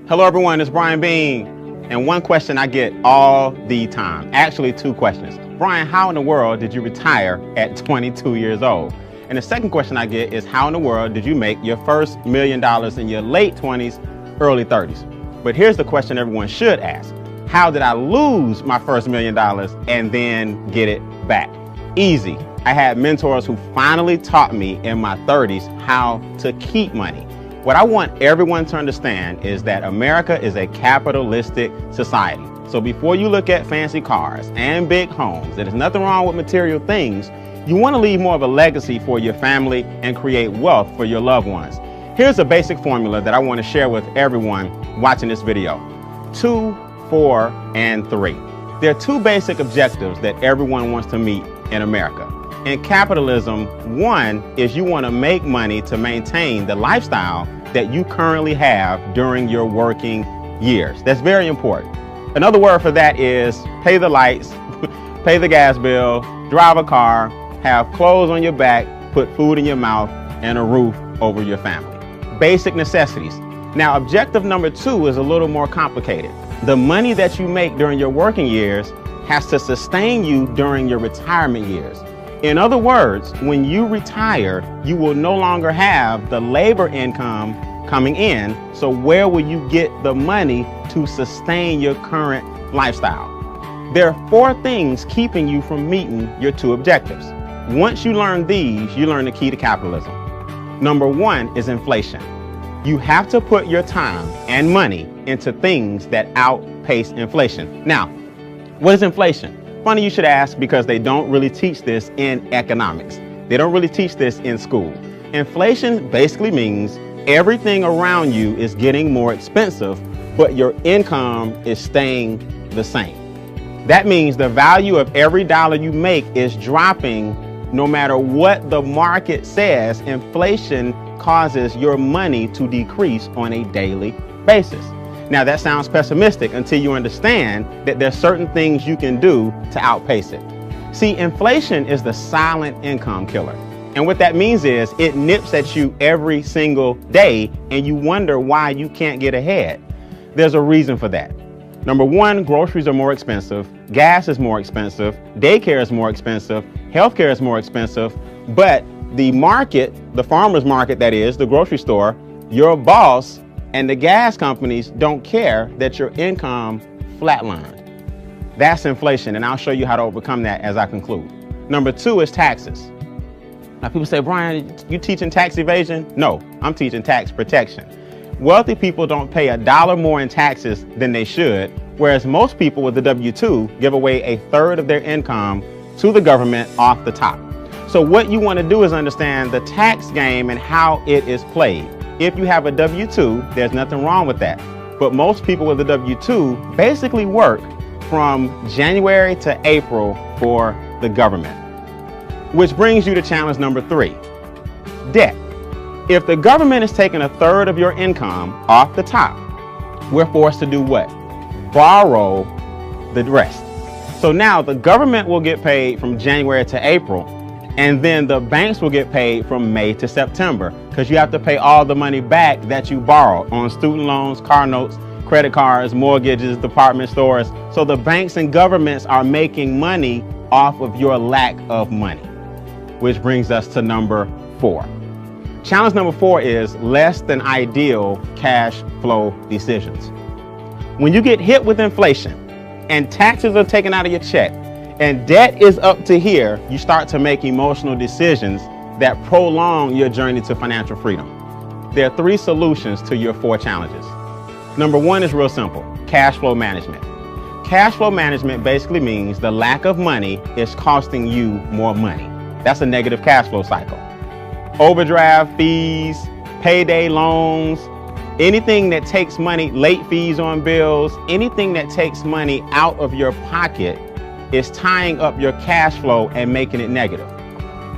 Hello everyone, it's Brian Bean. And one question I get all the time, actually two questions. Brian, how in the world did you retire at 22 years old? And the second question I get is, how in the world did you make your first $1 million in your late 20s, early 30s? But here's the question everyone should ask. How did I lose my first $1 million and then get it back? Easy. I had mentors who finally taught me in my 30s how to keep money. What I want everyone to understand is that America is a capitalistic society. So before you look at fancy cars and big homes, there's nothing wrong with material things. You want to leave more of a legacy for your family and create wealth for your loved ones. Here's a basic formula that I want to share with everyone watching this video. 2, 4, and 3. There are two basic objectives that everyone wants to meet in America. In capitalism, one is you want to make money to maintain the lifestyle that you currently have during your working years. That's very important. Another word for that is pay the lights, pay the gas bill, drive a car, have clothes on your back, put food in your mouth, and a roof over your family. Basic necessities. Now, objective number 2 is a little more complicated. The money that you make during your working years has to sustain you during your retirement years. In other words, when you retire, you will no longer have the labor income coming in. So where will you get the money to sustain your current lifestyle? There are 4 things keeping you from meeting your 2 objectives. Once you learn these, you learn the key to capitalism. Number 1 is inflation. You have to put your time and money into things that outpace inflation. Now, what is inflation? Funny you should ask, because they don't really teach this in economics. They don't really teach this in school. Inflation basically means everything around you is getting more expensive, but your income is staying the same. That means the value of every dollar you make is dropping no matter what the market says. Inflation causes your money to decrease on a daily basis. Now that sounds pessimistic until you understand that there's certain things you can do to outpace it. See, inflation is the silent income killer. And what that means is it nips at you every single day and you wonder why you can't get ahead. There's a reason for that. Number 1, groceries are more expensive, gas is more expensive, daycare is more expensive, healthcare is more expensive, but the market, the farmer's market that is, the grocery store, your boss, and the gas companies don't care that your income flatlined. That's inflation, and I'll show you how to overcome that as I conclude. Number 2 is taxes. Now people say, Brian, you teaching tax evasion? No, I'm teaching tax protection. Wealthy people don't pay $1 more in taxes than they should, whereas most people with the W-2 give away 1/3 of their income to the government off the top. So what you want to do is understand the tax game and how it is played. If you have a W-2, there's nothing wrong with that. But most people with a W-2 basically work from January to April for the government. Which brings you to challenge number 3, debt. If the government is taking 1/3 of your income off the top, we're forced to do what? Borrow the rest. So now the government will get paid from January to April, and then the banks will get paid from May to September, because you have to pay all the money back that you borrowed on student loans, car notes, credit cards, mortgages, department stores. So the banks and governments are making money off of your lack of money, which brings us to number 4. Challenge number 4 is less than ideal cash flow decisions. When you get hit with inflation and taxes are taken out of your check, and debt is up to here, you start to make emotional decisions that prolong your journey to financial freedom. There are 3 solutions to your 4 challenges. Number 1 is real simple, cash flow management. Cash flow management basically means the lack of money is costing you more money. That's a negative cash flow cycle. Overdraft fees, payday loans, anything that takes money, late fees on bills, anything that takes money out of your pocket is tying up your cash flow and making it negative.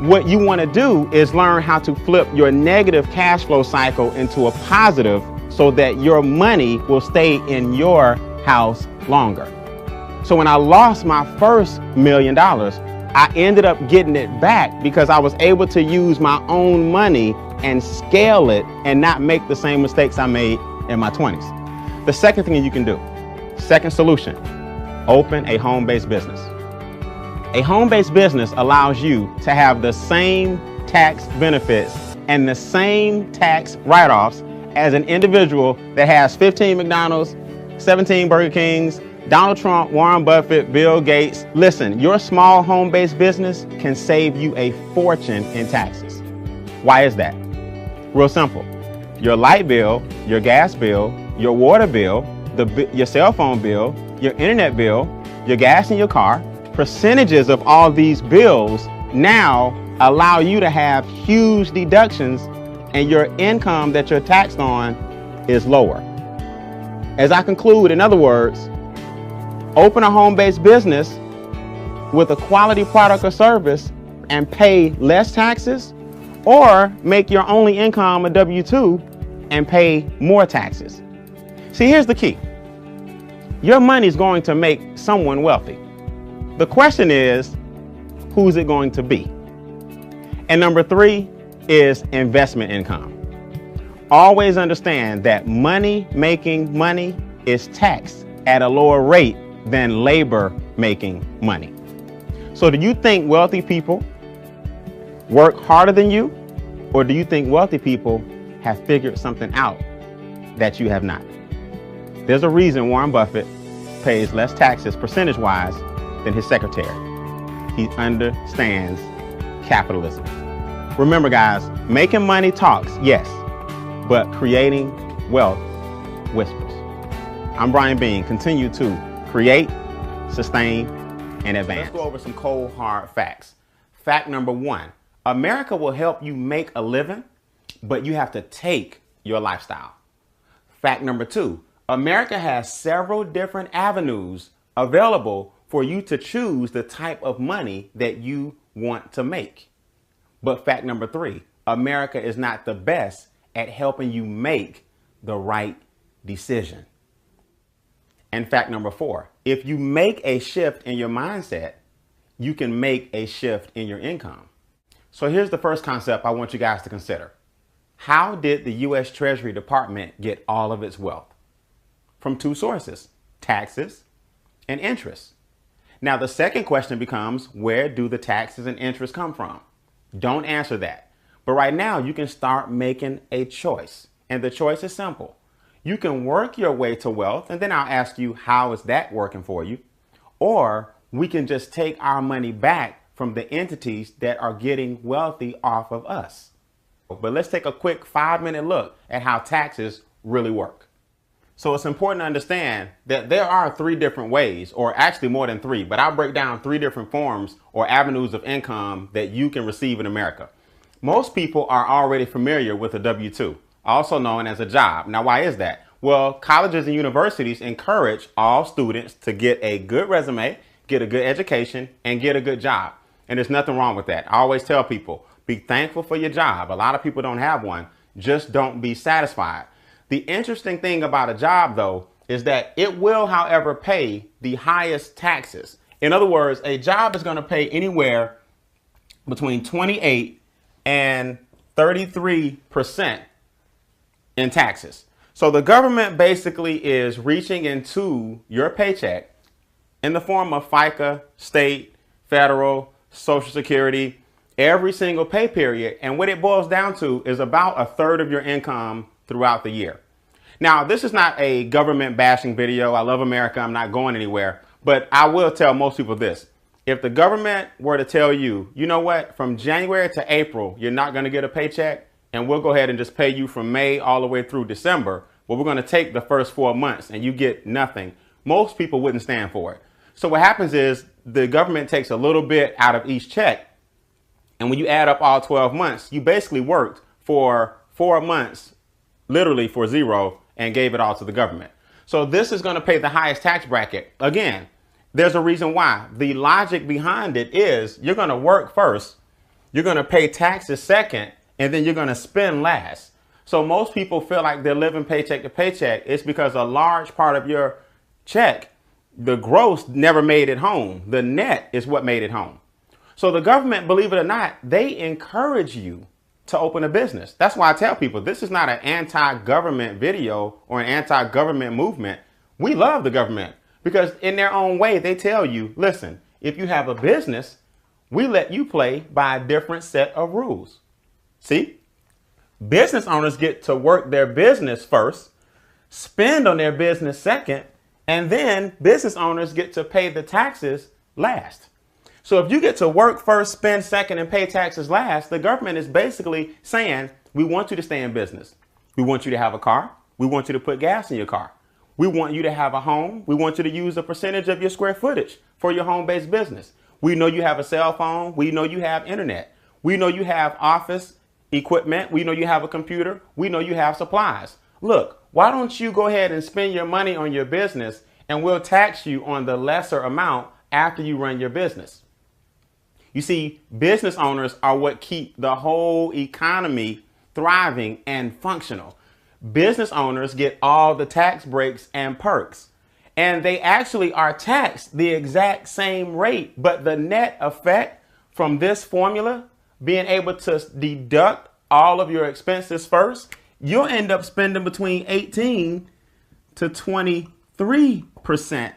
What you want to do is learn how to flip your negative cash flow cycle into a positive so that your money will stay in your house longer. So when I lost my first $1 million, I ended up getting it back because I was able to use my own money and scale it and not make the same mistakes I made in my 20s. The second thing you can do, second solution, open a home-based business. A home-based business allows you to have the same tax benefits and the same tax write-offs as an individual that has 15 McDonald's, 17 Burger Kings, Donald Trump, Warren Buffett, Bill Gates. Listen, your small home-based business can save you a fortune in taxes. Why is that? Real simple. Your light bill, your gas bill, your water bill, your cell phone bill, your internet bill, your gas in your car, percentages of all these bills now allow you to have huge deductions, and your income that you're taxed on is lower. As I conclude, in other words, open a home-based business with a quality product or service and pay less taxes, or make your only income a W-2 and pay more taxes. See, here's the key. Your money is going to make someone wealthy. The question is, who's it going to be? And number three is investment income. Always understand that making money is taxed at a lower rate than labor making money. So do you think wealthy people work harder than you? Or do you think wealthy people have figured something out that you have not? There's a reason Warren Buffett pays less taxes percentage-wise than his secretary. He understands capitalism. Remember, guys, making money talks, yes, but creating wealth whispers. I'm Brian Bean. Continue to create, sustain, and advance. Let's go over some cold, hard facts. Fact number one, America will help you make a living, but you have to take your lifestyle. Fact number two, America has several different avenues available for you to choose the type of money that you want to make. But fact number three, America is not the best at helping you make the right decision. And fact number four, if you make a shift in your mindset, you can make a shift in your income. So here's the first concept I want you guys to consider. How did the U.S. Treasury Department get all of its wealth? From two sources, taxes and interest. Now, the second question becomes, where do the taxes and interest come from? Don't answer that. But right now, you can start making a choice. And the choice is simple. You can work your way to wealth, and then I'll ask you, how is that working for you? Or we can just take our money back from the entities that are getting wealthy off of us. But let's take a quick 5-minute look at how taxes really work. So it's important to understand that there are 3 different ways, or actually more than 3, but I'll break down 3 different forms or avenues of income that you can receive in America. Most people are already familiar with a W-2, also known as a job. Now, why is that? Well, colleges and universities encourage all students to get a good resume, get a good education, and get a good job. And there's nothing wrong with that. I always tell people, be thankful for your job. A lot of people don't have one. Just don't be satisfied. The interesting thing about a job, though, is that it will, however, pay the highest taxes. In other words, a job is going to pay anywhere between 28 and 33% in taxes. So the government basically is reaching into your paycheck in the form of FICA, state, federal, Social Security, every single pay period. And what it boils down to is about 1/3 of your income throughout the year. Now, this is not a government bashing video. I love America. I'm not going anywhere. But I will tell most people this. If the government were to tell you, you know what, from January to April, you're not going to get a paycheck, and we'll go ahead and just pay you from May all the way through December, but we're going to take the first 4 months and you get nothing, most people wouldn't stand for it. So what happens is the government takes a little bit out of each check. And when you add up all 12 months, you basically worked for 4 months, literally for zero, and gave it all to the government. So this is going to pay the highest tax bracket. Again, there's a reason why. The logic behind it is you're going to work first, you're going to pay taxes second, and then you're going to spend last. So most people feel like they're living paycheck to paycheck. It's because a large part of your check, the gross, never made it home. The net is what made it home. So the government, believe it or not, they encourage you to open a business. That's why I tell people this is not an anti-government video or an anti-government movement. We love the government because in their own way, they tell you, listen, if you have a business, we let you play by a different set of rules. See, business owners get to work their business first, spend on their business second, and then business owners get to pay the taxes last. So if you get to work first, spend second, and pay taxes last, the government is basically saying, we want you to stay in business. We want you to have a car. We want you to put gas in your car. We want you to have a home. We want you to use a percentage of your square footage for your home-based business. We know you have a cell phone. We know you have internet. We know you have office equipment. We know you have a computer. We know you have supplies. Look, why don't you go ahead and spend your money on your business and we'll tax you on the lesser amount after you run your business. You see, business owners are what keep the whole economy thriving and functional. Business owners get all the tax breaks and perks, and they actually are taxed the exact same rate. But the net effect from this formula, being able to deduct all of your expenses first, you'll end up spending between 18 to 23%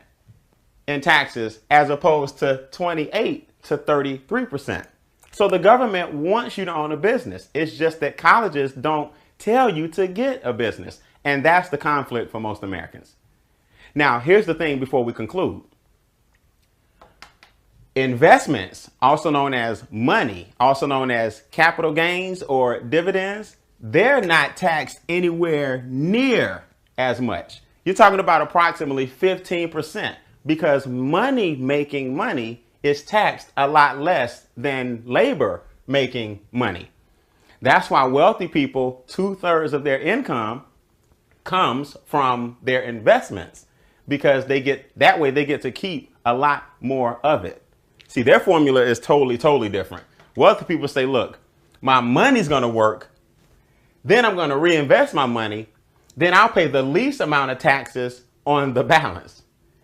in taxes as opposed to 28 to 33%. So the government wants you to own a business. It's just that colleges don't tell you to get a business. And that's the conflict for most Americans. Now, here's the thing before we conclude. Investments, also known as money, also known as capital gains or dividends, they're not taxed anywhere near as much. You're talking about approximately 15% because money making money is taxed a lot less than labor making money. That's why wealthy people, 2/3 of their income comes from their investments because they get to keep a lot more of it. See, their formula is totally different. Wealthy people say, look, my money's going to work. Then I'm going to reinvest my money. Then I'll pay the least amount of taxes on the balance.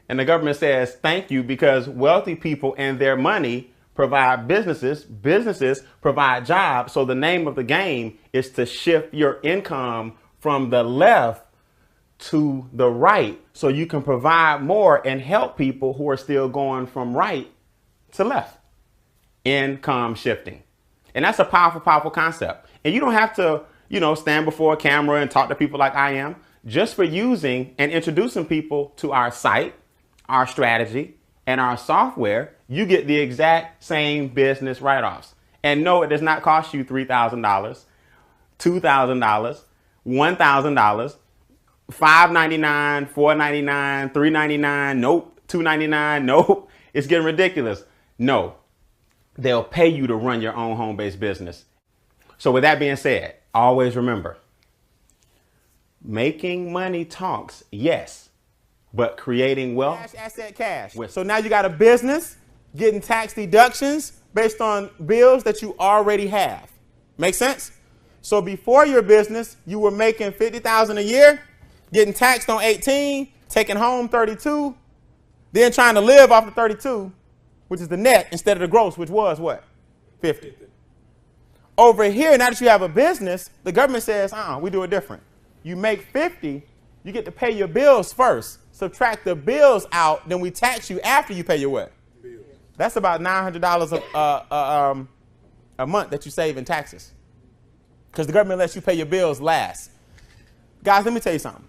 And the government says, thank you, because wealthy people and their money provide businesses. Businesses provide jobs. So the name of the game is to shift your income from the left to the right so you can provide more and help people who are still going from right to left. Income shifting. And that's a powerful concept. And you don't have to, stand before a camera and talk to people like I am. Just for using and introducing people to our site, our strategy, and our software, you get the exact same business write-offs. And no, it does not cost you $3,000, $2,000, $1,000, $5.99, $4.99, $3.99, nope, $2.99, nope. It's getting ridiculous. No, they'll pay you to run your own home-based business. So with that being said, always remember, making money talks, yes, but creating wealth, cash. So now you got a business getting tax deductions based on bills that you already have. Make sense? So before your business, you were making $50,000 a year, getting taxed on 18, taking home 32, then trying to live off the 32, which is the net instead of the gross, which was what? 50. Over here, now that you have a business, the government says, we do it different. You make 50, you get to pay your bills first. Subtract the bills out, then we tax you after you pay your what? Bills. That's about $900 a month that you save in taxes. Because the government lets you pay your bills last. Guys, let me tell you something.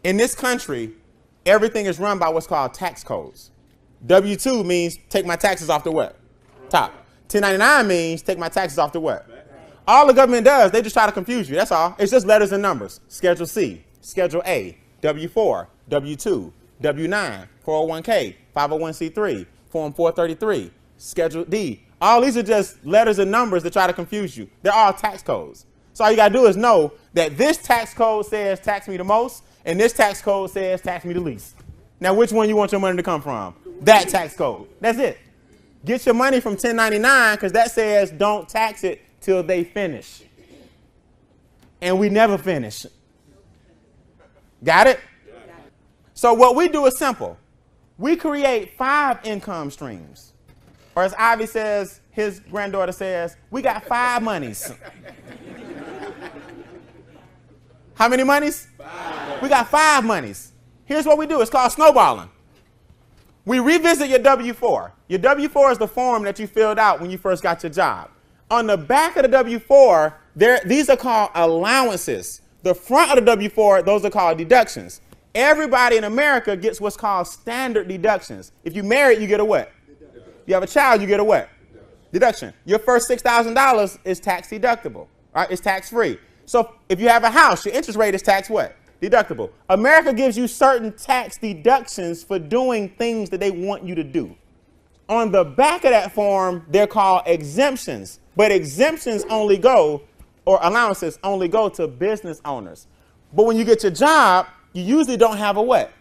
In this country, everything is run by what's called tax codes. W-2 means take my taxes off the what? Top. 1099 means take my taxes off the what? All the government does, they just try to confuse you. That's all. It's just letters and numbers. Schedule C, Schedule A, W-4, W-2, W-9, 401k, 501c3, Form 433, Schedule D. All these are just letters and numbers that try to confuse you. They're all tax codes. So all you got to do is know that this tax code says tax me the most, and this tax code says tax me the least. Now, which one you want your money to come from? That tax code. That's it. Get your money from 1099 because that says don't tax it till they finish. And we never finish. Got it? So what we do is simple. We create 5 income streams. Or as Ivy says, his granddaughter says, we got 5 monies. How many monies? 5. We got 5 monies. Here's what we do. It's called snowballing. We revisit your W-4. Your W-4 is the form that you filled out when you first got your job. On the back of the W-4, these are called allowances. The front of the W-4, those are called deductions. Everybody in America gets what's called standard deductions. If you're married, you get a what? You have a child, you get a what? Deduction. Your first $6,000 is tax deductible. Right? It's tax free. So if you have a house, your interest rate is tax what? Deductible. America gives you certain tax deductions for doing things that they want you to do. On the back of that form, they're called exemptions. But exemptions only go, or allowances only go to business owners. But when you get your job, you usually don't have a what?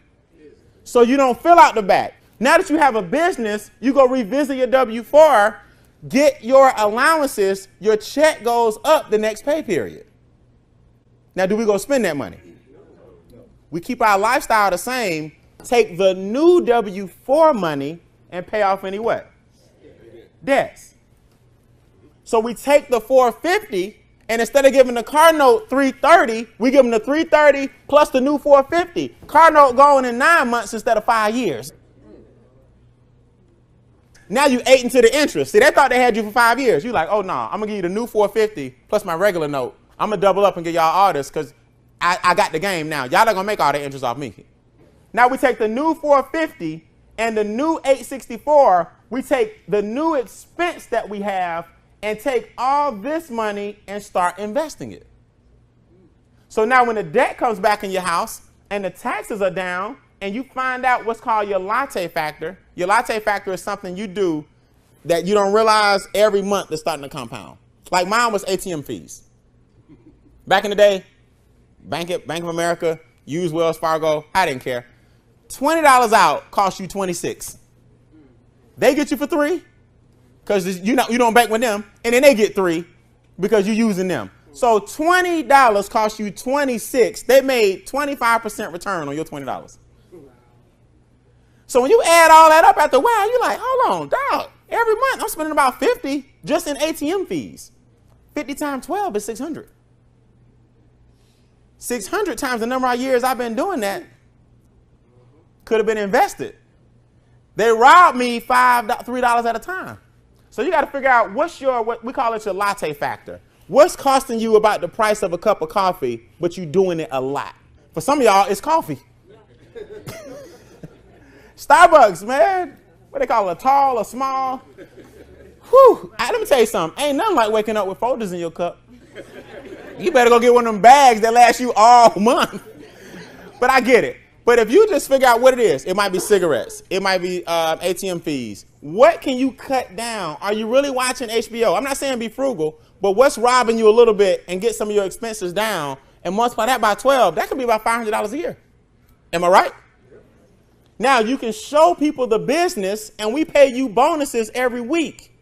So you don't fill out the back. Now that you have a business, you go revisit your W-4, get your allowances, your check goes up the next pay period. Now, do we go spend that money? We keep our lifestyle the same, take the new W-4 money and pay off any what? Debts. So we take the $450, and instead of giving the car note $330, we give them the $330 plus the new $450. Car note going in 9 months instead of 5 years. Now you ate into the interest. See, they thought they had you for 5 years. You're like, oh no, I'm gonna give you the new $450 plus my regular note. I'm gonna double up and give y'all all this because I got the game now. Y'all not gonna make all the interest off me. Now we take the new $450 and the new $864. We take the new expense that we have and take all this money and start investing it. So now when the debt comes back in your house and the taxes are down and you find out what's called your latte factor, your latte factor is something you do that you don't realize every month is starting to compound. Like mine was ATM fees. Back in the day, Bank of America, use Wells Fargo, I didn't care. $20 out cost you $26. They get you for $3 because you don't bank with them, and then they get $3 because you're using them. So $20 cost you $26. They made 25% return on your $20. So when you add all that up after a while, you're like, hold on, dog. Every month I'm spending about $50 just in ATM fees. 50 times 12 is 600. 600 times the number of years I've been doing that could have been invested. They robbed me $3 at a time. So you got to figure out what we call it your latte factor. What's costing you about the price of a cup of coffee, but you're doing it a lot? For some of y'all, it's coffee. Starbucks, man. What they call it, a tall, a small. Whew. Let me tell you something. Ain't nothing like waking up with folders in your cup. You better go get one of them bags that last you all month. But I get it. But if you just figure out what it is, it might be cigarettes. It might be ATM fees. What can you cut down? Are you really watching HBO? I'm not saying be frugal, but what's robbing you a little bit and get some of your expenses down and multiply that by 12? That could be about $500 a year. Am I right? Now, you can show people the business, and we pay you bonuses every week.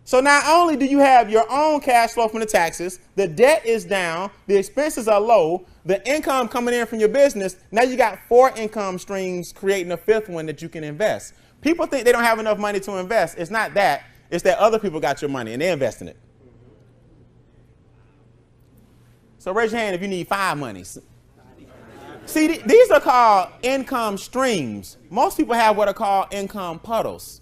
So not only do you have your own cash flow from the taxes, the debt is down, the expenses are low, the income coming in from your business, now you got 4 income streams creating a 5th one that you can invest. People think they don't have enough money to invest. It's not that. It's that other people got your money and they're investing it. So raise your hand if you need 5 monies. See, these are called income streams. Most people have what are called income puddles.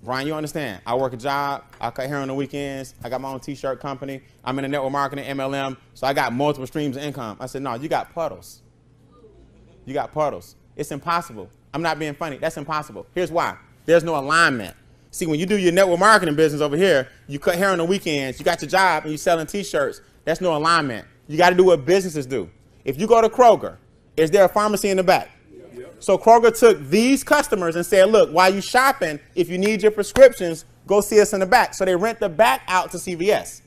Brian, you understand? I work a job. I cut hair on the weekends. I got my own t-shirt company. I'm in a network marketing, MLM. So I got multiple streams of income. I said, no, you got puddles. You got puddles. It's impossible. I'm not being funny. That's impossible. Here's why. There's no alignment. See, when you do your network marketing business over here, you cut hair on the weekends. You got your job and you're selling t-shirts. That's no alignment. You got to do what businesses do. If you go to Kroger, is there a pharmacy in the back? So Kroger took these customers and said, look, while you're shopping, if you need your prescriptions, go see us in the back. So they rent the back out to CVS.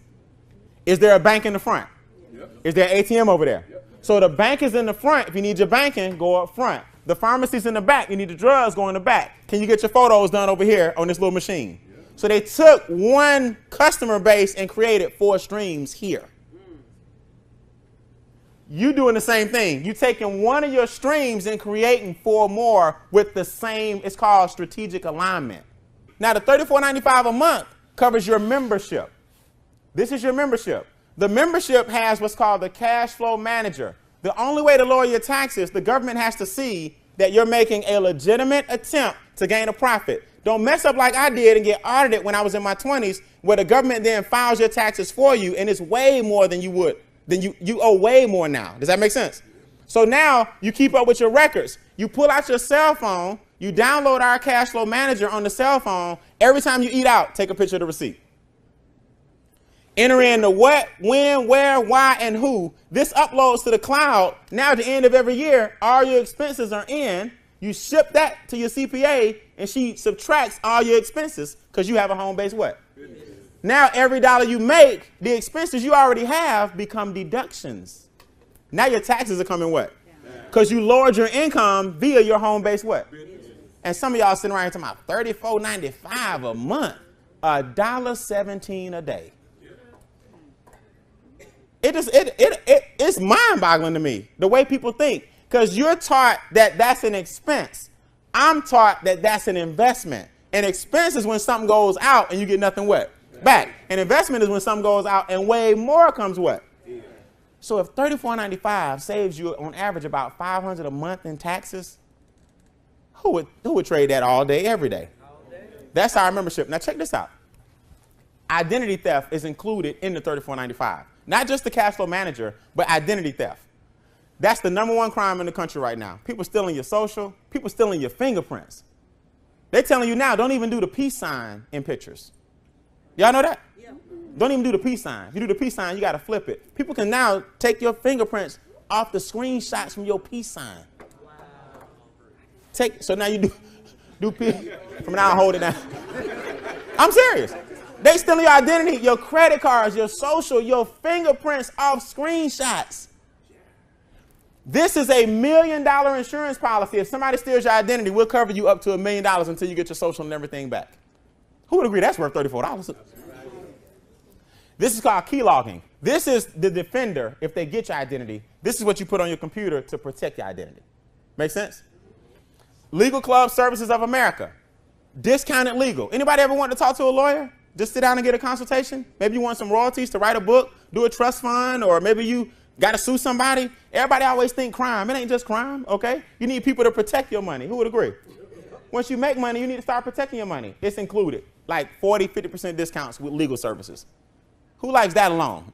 Is there a bank in the front? Yep. Is there an ATM over there? Yep. So the bank is in the front. If you need your banking, go up front. The pharmacy's in the back. You need the drugs, go in the back. Can you get your photos done over here on this little machine? Yep. So they took one customer base and created 4 streams here. You doing the same thing. You taking one of your streams and creating 4 more with the same, it's called strategic alignment. Now the $34.95 a month covers your membership. This is your membership. The membership has what's called the cash flow manager. The only way to lower your taxes, the government has to see that you're making a legitimate attempt to gain a profit. Don't mess up like I did and get audited when I was in my 20s, where the government then files your taxes for you, and it's way more than you would. Then you owe way more now. Does that make sense? So now you keep up with your records. You pull out your cell phone, you download our cash flow manager on the cell phone. Every time you eat out, take a picture of the receipt. Enter in the what, when, where, why, and who. This uploads to the cloud. Now at the end of every year, all your expenses are in. You ship that to your CPA, and she subtracts all your expenses because you have a home-based what? Now every dollar you make, the expenses you already have become deductions. Now your taxes are coming what? Because you lowered your income via your home-based what? And some of y'all sitting around here talking about $34.95 a month, $1.17 a day. It's mind-boggling to me, the way people think, because you're taught that that's an expense. I'm taught that that's an investment. An expense is when something goes out and you get nothing what? Back. An investment is when something goes out and way more comes what? So if $34.95 saves you on average about $500 a month in taxes, who would trade that all day, every day? That's our membership. Now check this out. Identity theft is included in the $34.95. Not just the cash flow manager, but identity theft. That's the #1 crime in the country right now. People stealing your social, people stealing your fingerprints. They're telling you now, don't even do the peace sign in pictures. Y'all know that? Yeah. Don't even do the peace sign. If you do the peace sign, you got to flip it. People can now take your fingerprints off the screenshots from your peace sign. Wow. So now you do peace. From now on, hold it down. I'm serious. They stealing your identity, your credit cards, your social, your fingerprints off screenshots. This is a $1 million insurance policy. If somebody steals your identity, we'll cover you up to $1 million until you get your social and everything back. Who would agree that's worth $34? This is called key logging. This is the defender. If they get your identity, this is what you put on your computer to protect your identity. Make sense? Legal Club Services of America. Discounted legal. Anybody ever want to talk to a lawyer? Just sit down and get a consultation? Maybe you want some royalties to write a book, do a trust fund, or maybe you got to sue somebody. Everybody always think crime. It ain't just crime, okay? You need people to protect your money. Who would agree? Once you make money, you need to start protecting your money. It's included, like 40, 50% discounts with legal services. Who likes that alone?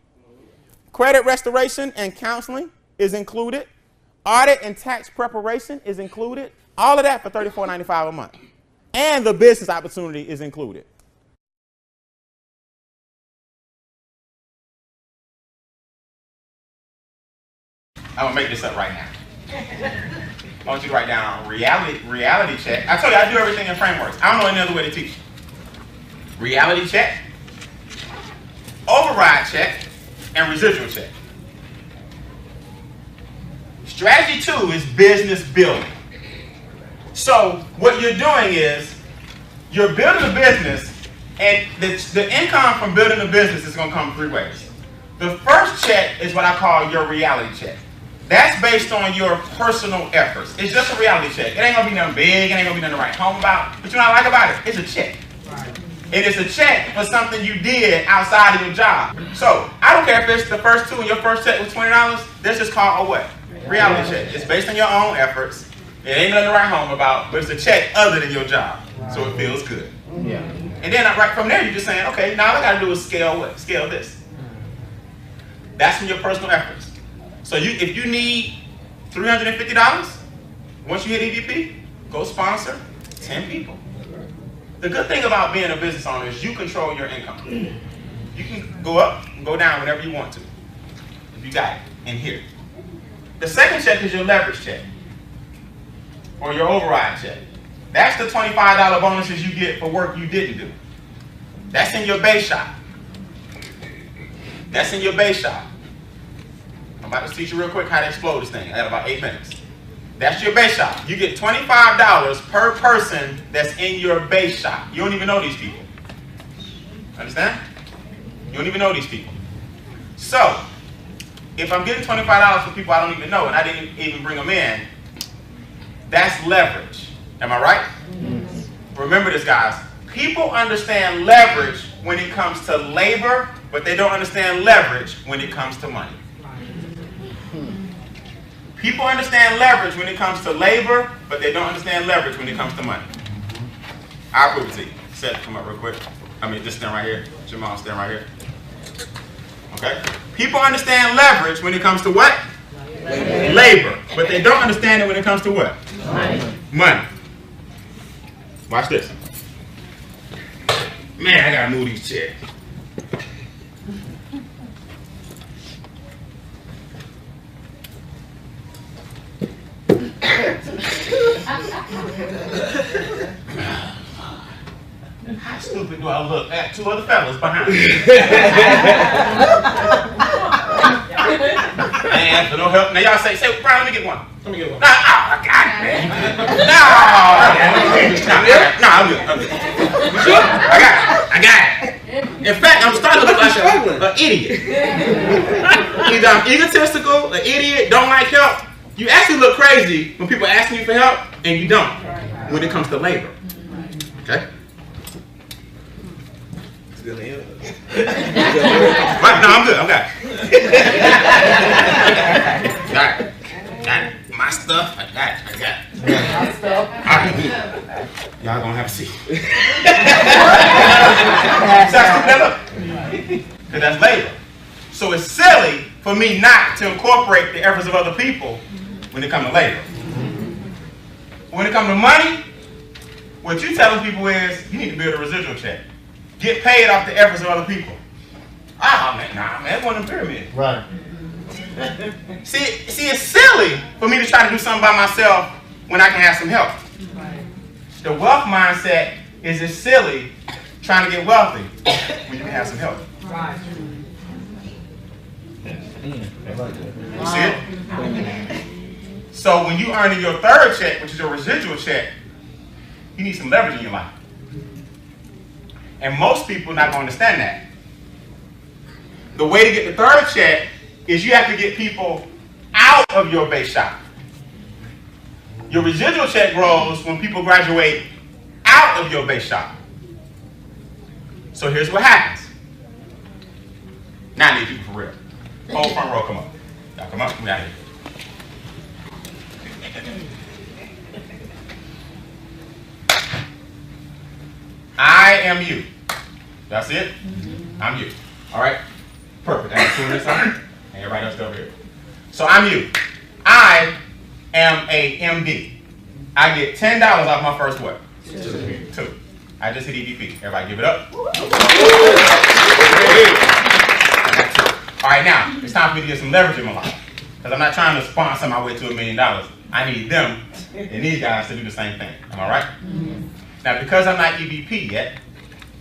Credit restoration and counseling is included. Audit and tax preparation is included. All of that for $34.95 a month. And the business opportunity is included. I'm going to make this up right now. I want you to write down reality check. I told you I do everything in frameworks. I don't know any other way to teach. Reality check, override check, and residual check. Strategy 2 is business building. So what you're doing is you're building a business, and the income from building a business is going to come 3 ways. The first check is what I call your reality check. That's based on your personal efforts. It's just a reality check. It ain't going to be nothing big. It ain't going to be nothing to write home about. But you know what I like about it? It's a check. Right. It is a check for something you did outside of your job. So I don't care if it's the first 2 and your first check was $20. That's just called a what? Reality check. It's based on your own efforts. It ain't nothing to write home about, but it's a check other than your job. So it feels good. Yeah. And then right from there, you're just saying, okay, now all I got to do is scale what? Scale this. That's from your personal efforts. So if you need $350, once you hit EVP, go sponsor 10 people. The good thing about being a business owner is you control your income. You can go up and go down whenever you want to. If you got it in here. The second check is your leverage check or your override check. That's the $25 bonuses you get for work you didn't do. That's in your base shop. That's in your base shop. I'm about to teach you real quick how to explode this thing. I have about 8 minutes. That's your base shop. You get $25 per person that's in your base shop. You don't even know these people. Understand? You don't even know these people. So, if I'm getting $25 from people I don't even know and I didn't even bring them in, that's leverage. Am I right? Yes. Remember this, guys. People understand leverage when it comes to labor, but they don't understand leverage when it comes to money. People understand leverage when it comes to labor, but they don't understand leverage when it comes to money. I'll prove it to you. Seth, come up real quick. I mean, just stand right here. Jamal, stand right here. Okay? People understand leverage when it comes to what? Labor. But they don't understand it when it comes to what? Money. Watch this. Man, I gotta move these chairs. How stupid do I look at two other fellas behind me? Man, for no help. Now y'all say, Brian, let me get one. Let me get one. I got it, man. No, I'm good. You sure? I got it. In fact, I'm starting to look like an idiot. Either I'm egotistical, an idiot, don't like help. You actually look crazy when people ask you for help, and you don't when it comes to labor. Okay? No, I'm good. I'm got it. Got it. My stuff. I got it. My stuff. All right. Y'all gonna have to see. Because that's labor. So it's silly for me not to incorporate the efforts of other people when it comes to labor. When it comes to money, what you're telling people is you need to build a residual check. Get paid off the efforts of other people. Ah, man, nah, man, that's one of them pyramids. Right. See, it's silly for me to try to do something by myself when I can have some help. Right. The wealth mindset is as silly trying to get wealthy when you can have some help. Right. You see it? So when you earning your third check, which is your residual check, you need some leverage in your life. And most people are not going to understand that. The way to get the third check is you have to get people out of your base shop. Your residual check grows when people graduate out of your base shop. So here's what happens. Now I need people for real. Whole front row, come up. Y'all come up, we out here. I am you. That's it? I'm you. All right? Perfect. I'm doing this on. And everybody else over here. So I'm you. I am a MD. I get $10 off my first what? Two. I just hit EVP. Everybody give it up. All right, now, it's time for me to get some leverage in my life. Because I'm not trying to sponsor my way to $1 million. I need them and these guys to do the same thing. Am I right? Now, because I'm not EVP yet,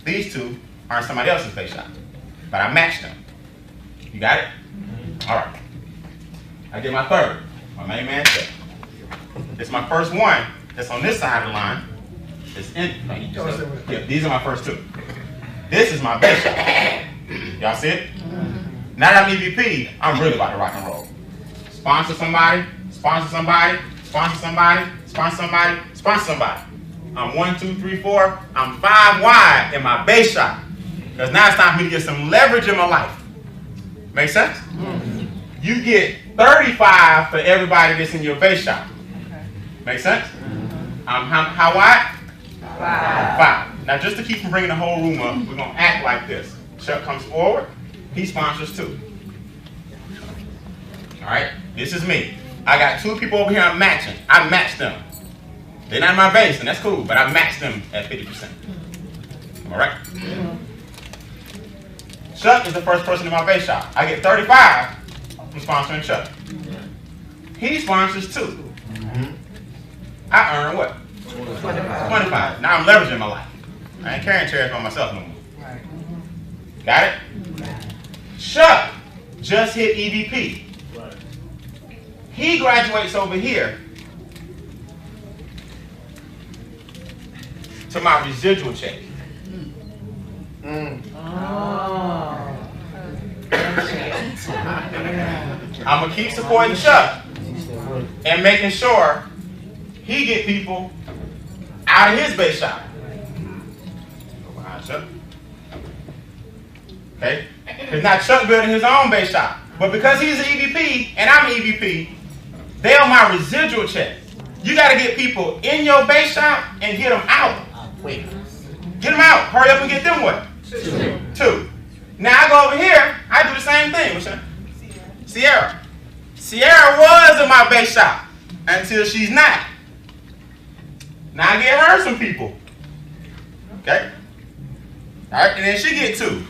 these two are in somebody else's base shop. But I matched them. You got it? All right. I get my third, my main man check. It's my first one that's on this side of the line. It's in, yeah, these are my first two. This is my base shop. Y'all see it? Now that I'm EVP, I'm really about to rock and roll. Sponsor somebody, sponsor somebody, sponsor somebody, sponsor somebody, sponsor somebody. I'm 1, 2, 3, 4. I'm 5 wide in my base shop. Because now it's time for me to get some leverage in my life. Make sense? You get 35 for everybody that's in your base shop. Make sense? I'm how wide? 5. Now just to keep from bringing the whole room up, we're going to act like this. Chuck comes forward. He sponsors 2. All right? This is me. I got 2 people over here I'm matching. I matched them. They're not in my base, and that's cool, but I matched them at 50%. All right? Chuck is the first person in my base shop. I get 35 from sponsoring Chuck. He sponsors 2. I earn what? 25. Now I'm leveraging my life. I ain't carrying chairs by myself no more. Got it? Chuck just hit EVP. He graduates over here to my residual check. I'm going to keep supporting Chuck and making sure he get people out of his base shop. Go behind Chuck. Okay? Because now Chuck building his own base shop. But because he's an EVP and I'm an EVP, they on my residual check. You got to get people in your base shop and get them out. Wait. Get them out. Hurry up and get them what? Two. Now I go over here, I do the same thing. What's that? Sierra. Sierra was in my base shop until she's not. Now I get her some people. Okay? Alright, and then she get two.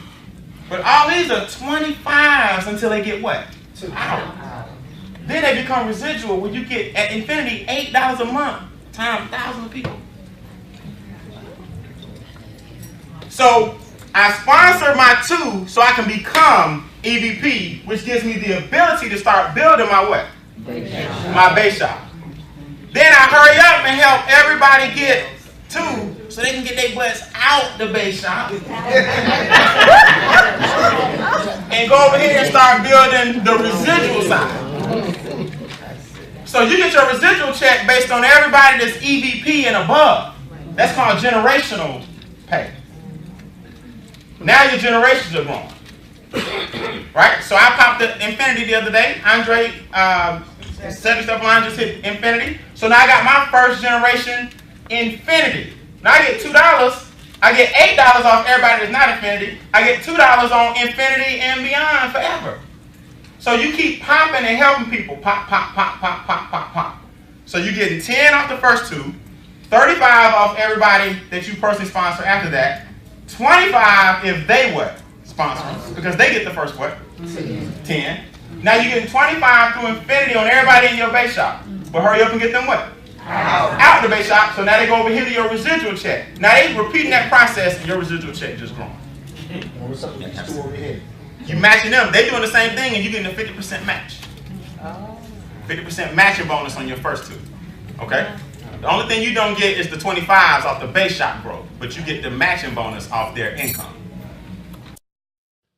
But all these are 25s until they get what? Out. Then they become residual when you get at infinity $8 a month times thousands of people. So I sponsor my two so I can become EVP, which gives me the ability to start building my what? My base shop. Then I hurry up and help everybody get two so they can get their butts out the base shop and go over here and start building the residual side. So you get your residual check based on everybody that's EVP and above. That's called generational pay. Now your generations are growing. Right? So I popped the infinity the other day. Andre, 70 stuff line just hit infinity. So now I got my first generation infinity. Now I get $2. I get $8 off everybody that's not infinity. I get $2 on infinity and beyond forever. So you keep popping and helping people. Pop, pop, pop, pop, pop, pop, pop. So you're getting 10 off the first two, 35 off everybody that you personally sponsor after that, 25 if they what? Sponsor. Because they get the first what? 10. Now you're getting 25 through infinity on everybody in your base shop. But hurry up and get them what? Out the base shop. So now they go over here to your residual check. Now they repeating that process and your residual check just growing. What's up with these two over here? You matching them. They're doing the same thing and you're getting a 50% match. 50% matching bonus on your first two. Okay? The only thing you don't get is the 25s off the base shop growth, but you get the matching bonus off their income.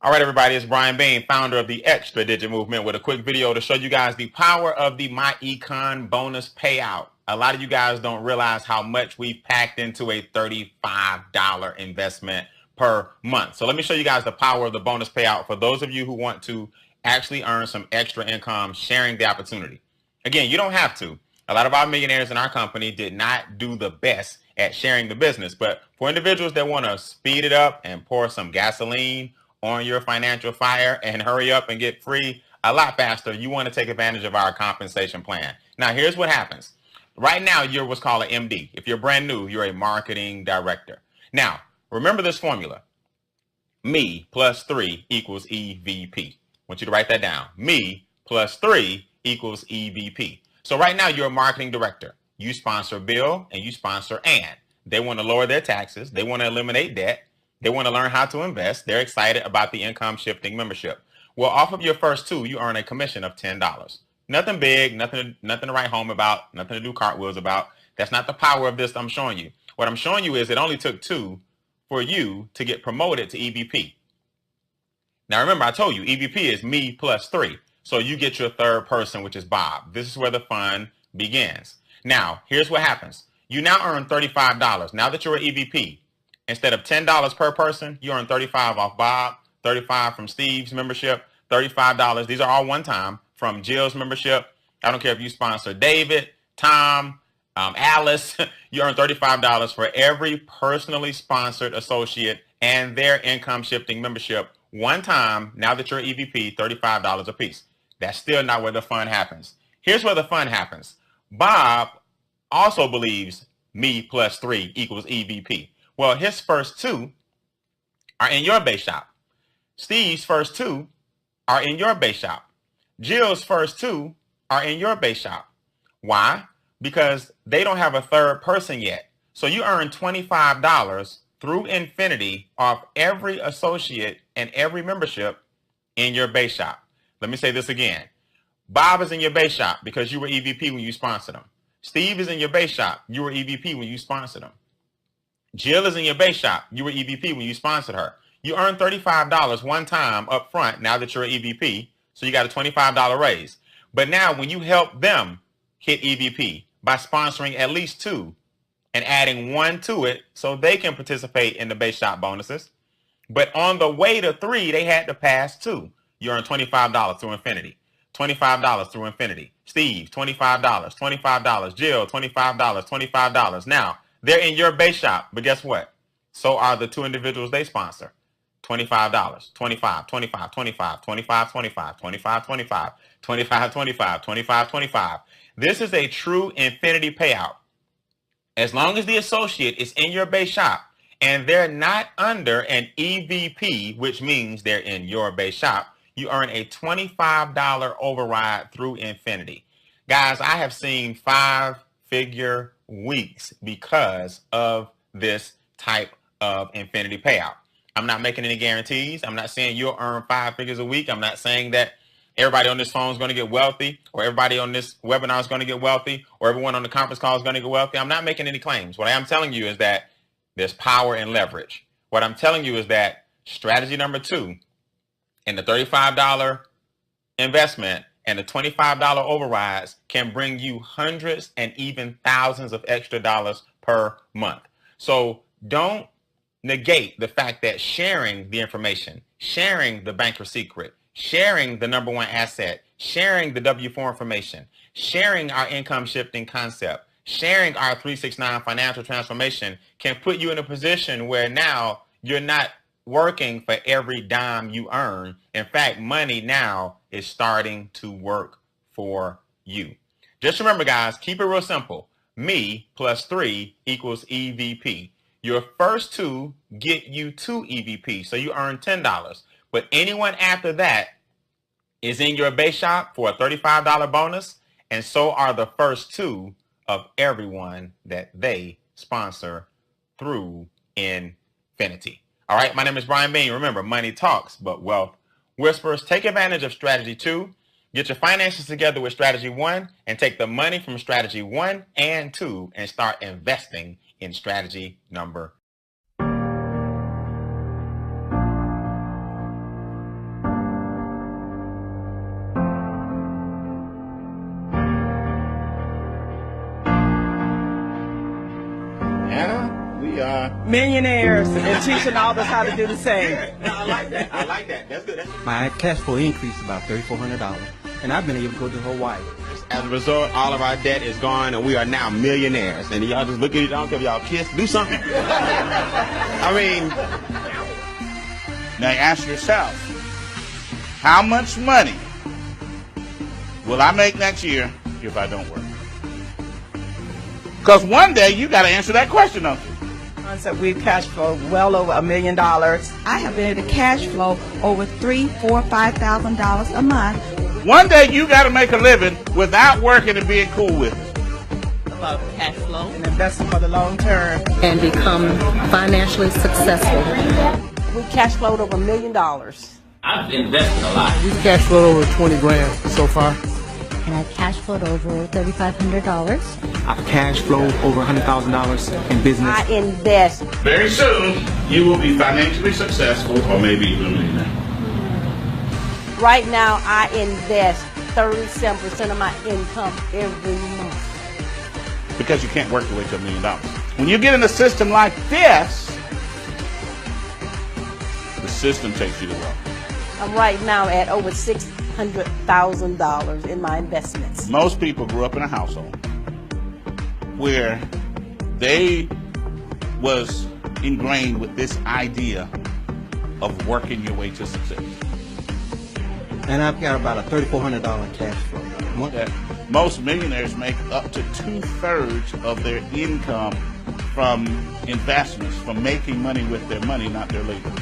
All right, everybody, it's Brian Bain, founder of the Extra Digit Movement, with a quick video to show you guys the power of the myEcon bonus payout. A lot of you guys don't realize how much we packed into a $35 investment per month. So let me show you guys the power of the bonus payout for those of you who want to actually earn some extra income sharing the opportunity. Again, you don't have to. A lot of our millionaires in our company did not do the best at sharing the business, but for individuals that want to speed it up and pour some gasoline on your financial fire and hurry up and get free a lot faster, you want to take advantage of our compensation plan. Now, here's what happens. Right now, you're what's called an MD. If you're brand new, you're a marketing director. Now, remember this formula. Me plus 3 equals EVP. I want you to write that down. Me plus 3 equals EVP. So right now, you're a marketing director. You sponsor Bill and you sponsor Ann. They want to lower their taxes. They want to eliminate debt. They want to learn how to invest. They're excited about the income shifting membership. Well, off of your first two, you earn a commission of $10. Nothing big, nothing to write home about, nothing to do cartwheels about. That's not the power of this I'm showing you. What I'm showing you is it only took 2 for you to get promoted to EVP. Now, remember, I told you EVP is me plus 3. So you get your third person, which is Bob. This is where the fun begins. Now, here's what happens. You now earn $35. Now that you're an EVP, instead of $10 per person, you earn $35 off Bob, $35 from Steve's membership, $35. These are all one time from Jill's membership. I don't care if you sponsor David, Tom, Alice, you earn $35 for every personally sponsored associate and their income shifting membership one time. Now that you're EVP, $35 a piece. That's still not where the fun happens. Here's where the fun happens. Bob also believes me plus 3 equals EVP. Well, his first 2 are in your base shop. Steve's first 2 are in your base shop. Jill's first 2 are in your base shop. Why? Because they don't have a third person yet. So you earn $25 through infinity off every associate and every membership in your base shop. Let me say this again. Bob is in your base shop because you were EVP when you sponsored him. Steve is in your base shop. You were EVP when you sponsored him. Jill is in your base shop. You were EVP when you sponsored her. You earn $35 one time up front now that you're an EVP. So you got a $25 raise. But now when you help them hit EVP by sponsoring at least 2 and adding 1 to it so they can participate in the base shop bonuses. But on the way to 3, they had to pass 2. You earn $25 through Infinity. $25 through Infinity. Steve, $25. $25. Jill, $25. $25. Now, they're in your base shop, but guess what? So are the 2 individuals they sponsor. $25, $25, $25, $25, $25, $25, $25, $25, $25, $25, $25, $25. This is a true Infinity payout. As long as the associate is in your base shop and they're not under an EVP, which means they're in your base shop, you earn a $25 override through Infinity. Guys, I have seen 5-figure weeks because of this type of Infinity payout. I'm not making any guarantees. I'm not saying you'll earn 5 figures a week. I'm not saying that everybody on this phone is going to get wealthy, or everybody on this webinar is going to get wealthy, or everyone on the conference call is going to get wealthy. I'm not making any claims. What I am telling you is that there's power and leverage. What I'm telling you is that strategy number 2 in the $35 investment and the $25 overrides can bring you hundreds and even thousands of extra dollars per month. So don't negate the fact that sharing the information, sharing the banker secret, sharing the number 1 asset, sharing the W4 information, sharing our income shifting concept, sharing our 369 financial transformation can put you in a position where now you're not working for every dime you earn. In fact, money now is starting to work for you. Just remember, guys, keep it real simple. Me plus 3 equals EVP. Your first 2 get you 2 EVP, so you earn $10. But anyone after that is in your base shop for a $35 bonus, and so are the first 2 of everyone that they sponsor through Infinity. All right, my name is Brian Bean. Remember, money talks, but wealth whispers. Take advantage of strategy 2. Get your finances together with strategy 1 and take the money from strategy 1 and 2 and start investing in strategy number. Anna, we are millionaires and teaching all of us how to do the same. I like that. I like that. That's good. My cash flow increased about $3,400, and I've been able to go to Hawaii. As a result, all of our debt is gone, and we are now millionaires. And y'all just look at each other. I don't care if y'all kiss, do something. I mean, now ask yourself, how much money will I make next year if I don't work? Because one day you got to answer that question, don't you? So we've cash flowed well over $1 million. I have been able to cash flow over $3,000, $4,000, $5,000 a month. One day you got to make a living without working and being cool with it. About cash flow and investing for the long term. And become financially successful. We cash flowed over $1 million. I've invested a lot. We've cash flowed over 20 grand so far. And I've cash flowed over $3,500. I've cash flowed over $100,000 in business. I invest. Very soon, you will be financially successful or maybe even a millionaire. Right now, I invest 37% of my income every month. Because you can't work your way to $1 million. When you get in a system like this, the system takes you to wealth. I'm right now at over $600,000 in my investments. Most people grew up in a household where they was ingrained with this idea of working your way to success. And I've got about a $3,400 cash flow. That most millionaires make up to 2/3 of their income from investments, from making money with their money, not their labor.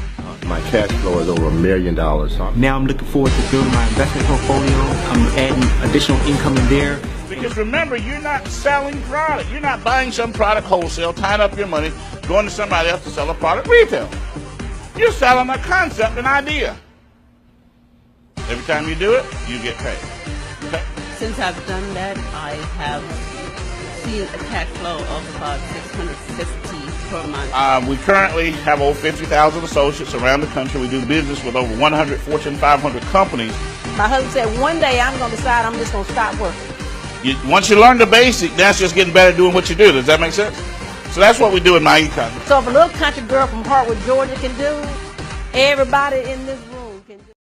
My cash flow is over $1 million. Now I'm looking forward to building my investment portfolio. I'm adding additional income in there. Because remember, you're not selling product. You're not buying some product wholesale, tying up your money, going to somebody else to sell a product retail. You're selling a concept, an idea. Every time you do it, you get paid. Okay? Since I've done that, I have seen a cash flow of about $650 per month. We currently have over 50,000 associates around the country. We do business with over 100 Fortune 500 companies. My husband said, one day I'm going to decide I'm just going to stop working. Once you learn the basic, that's just getting better at doing what you do. Does that make sense? So that's what we do in myEcon. So if a little country girl from Hartwood, Georgia can do, everybody in this room can do.